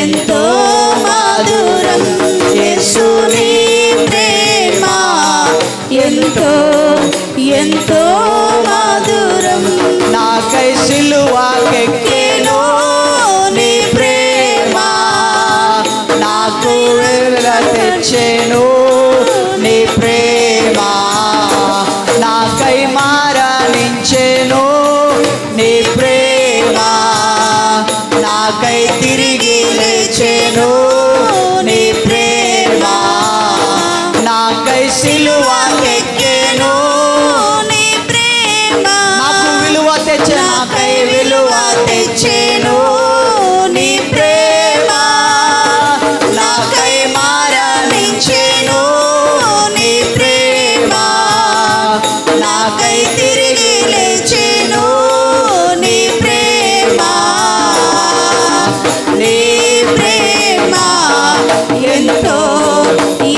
ఎంతో మధురం యేసుని ప్రేమ ఎంతో ఎంతో మధురం. నాకై సిలువకెక్కెను నీ ప్రేమ, నాకు విడుదల తెచ్చెను నీ ప్రేమ, నాకై మరణించెను నీ ప్రేమ, నాకై తిరిగి లేచెను నీ ప్రేమ, నాకై సిలువకెక్కెను నీ ప్రేమ, నాకు విలువ తెచ్చే నాకై విలువ తెచ్చెను నీ ప్రేమ, నాకై మరణించెను నీ ప్రేమ, నాకై తిరిగి లేచెను నీ ప్రేమ, నీ ప్రేమ ఎంతో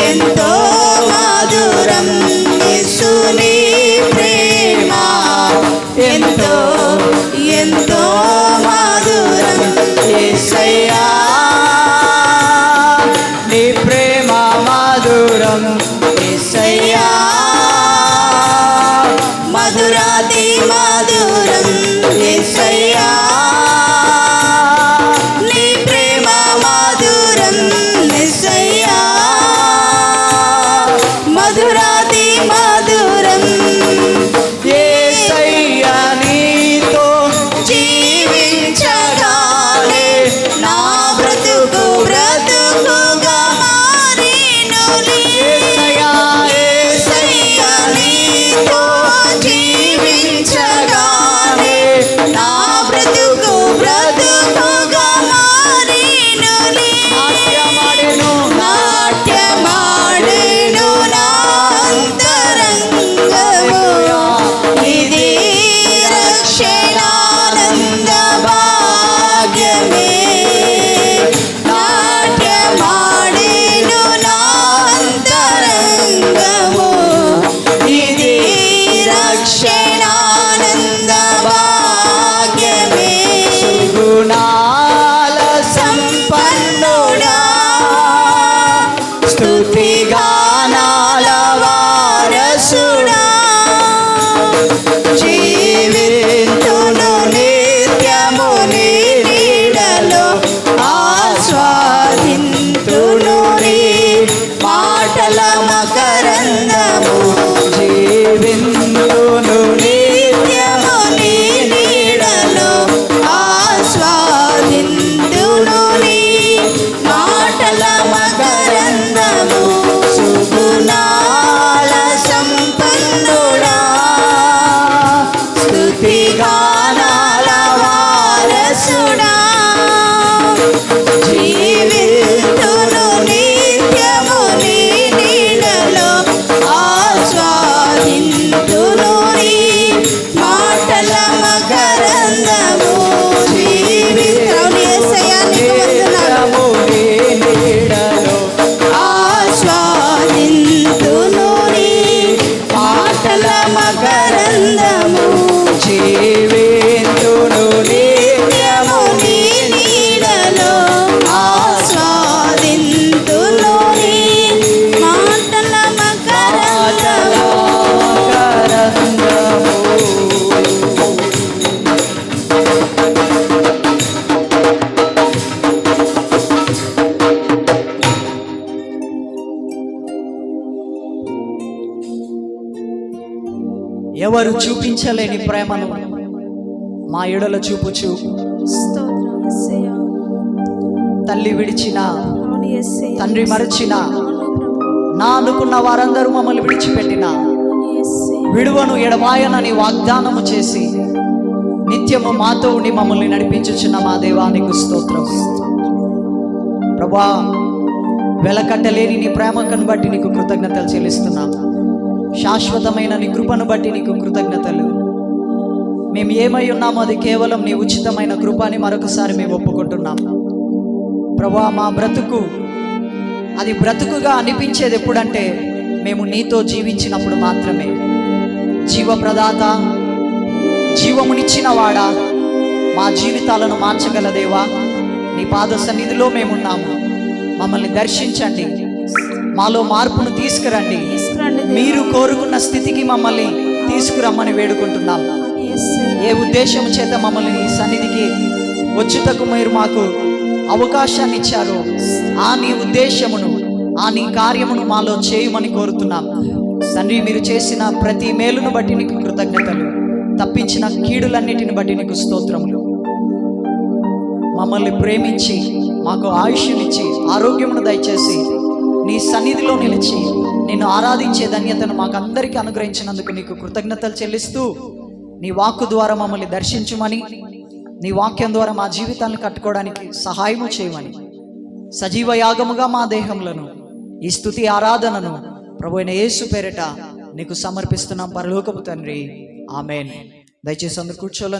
ఎంతో మధురం యేసుని ప్రేమ ఎంతో ఎంతో మధురం. యేసయ్యా నీ ప్రేమ మధురం, యేసయ్యా మధురాతి మధురం యేసయ్యా నీ ప్రేమ మధురం యేసయ్యా మధురాతి మధురం. యేసయ్యా నీతో జీవించగానే నా బ్రతుకు బ్రతుకుగా మారినులే. యేసయ్యా యేసయ్యా నీతో జీవించగానే నా బ్రతుకు బ్రతుకుగా మారినులే. నాట్యమాడెను నాట్యమాడెను నా అంతరంగము, ఇది రక్షణానంద భాగ్యమే. నాట్యమాడెను నా అంతరంగము, ఇది రక్షణానంద భాగ్యమే. గుణాల సంపన్నుడా స్తుతిగానాల వారసుడా జీవింతును నిత్యము నీ నీడలో, ఆస్వాదింతును నీ మాటల మకరందము. జీవింతును నిత్యము నీ నీడలో, ఆస్వాదింతును నీ మాటల మకరందము. సుగుణాల సంపన్నుడా స్తుతిగానాల వారసుడా జీవింతును నిత్యము నీ నీడలో, ఆస్వాదింతును నీ మాటల మకరందము. జీవితం యేసయ్యా నీకు వందనాలు. నీ నీడలో ఆస్వాదింతును నీ మాటల మకరందము. జీవింతును నిత్యము నీ నీడలో, ఆస్వాదింతును నీ మాటల మకరందము. ఎవరు చూపించలేని ప్రేమను మా ఎడల చూపుచు, స్తోత్రం యేసయ్యా. తల్లి విడిచిన అవును యేసయ్యా. తండ్రి మరచిన అవును ప్రభువా. నా అనుకున్న వారందరూ మమ్మల్ని విడిచిపెట్టిన అవును యేసయ్యా. విడువను ఎడబాయనని వాగ్దానము చేసి నిత్యము మాతో ఉండి మమ్మల్ని నడిపించుచున్న మా దేవానికి స్తోత్రం. ప్రభా, వెలకట్టలేని నీ ప్రేమకను బట్టి నీకు కృతజ్ఞతలు చెల్లిస్తున్నాము. శాశ్వతమైన నీ కృపను బట్టి నీకు కృతజ్ఞతలు. మేము ఏమై ఉన్నామో అది కేవలం నీ ఉచితమైన కృపని మరొకసారి మేము ఒప్పుకుంటున్నాము. ప్రభా, మా బ్రతుకు అది బ్రతుకుగా అనిపించేది ఎప్పుడంటే మేము నీతో జీవించినప్పుడు మాత్రమే. జీవప్రదాత, జీవమునిచ్చిన వాడా, మా జీవితాలను మార్చగల దేవా, నీ పాద సన్నిధిలో మేమున్నాము. మమ్మల్ని దర్శించండి, మాలో మార్పును తీసుకురండి. తీసుకురండి మీరు కోరుకున్న స్థితికి మమ్మల్ని తీసుకురమ్మని వేడుకుంటున్నాం. యేసయ్యా. ఏ ఉద్దేశం చేత మమ్మల్ని నీ సన్నిధికి వచ్చుటకు మీరు మాకు అవకాశాన్ని ఇచ్చారో ఆ నీ ఉద్దేశమును, ఆ నీ కార్యమును మాలో చేయమని కోరుతున్నాం. తండ్రి, మీరు చేసిన ప్రతి మేలును బట్టి నీకు కృతజ్ఞతలు, తప్పించిన కీడులన్నిటిని బట్టి నీకు స్తోత్రములు. మమ్మల్ని ప్రేమించి మాకు ఆయుష్నిచ్చి ఆరోగ్యమును దయచేసి నీ సన్నిధిలో నిలిచి నిన్ను ఆరాధించే ధన్యతను మాకు అందరికీ అనుగ్రహించినందుకు నీకు కృతజ్ఞతలు చెల్లిస్తూ, నీ వాక్కు ద్వారా మమ్మల్ని దర్శించుమని, నీ వాక్యం ద్వారా మా జీవితాలను కట్టుకోవడానికి సహాయము చేయమని, సజీవ యాగముగా మా దేహములను ఈ స్తుతి ఆరాధనను ప్రభువైన యేసు పేరిట నీకు సమర్పిస్తున్నాం పరలోకపు తండ్రి. ఆమేన్. దయచేసి అందరూ కూర్చోవాలి.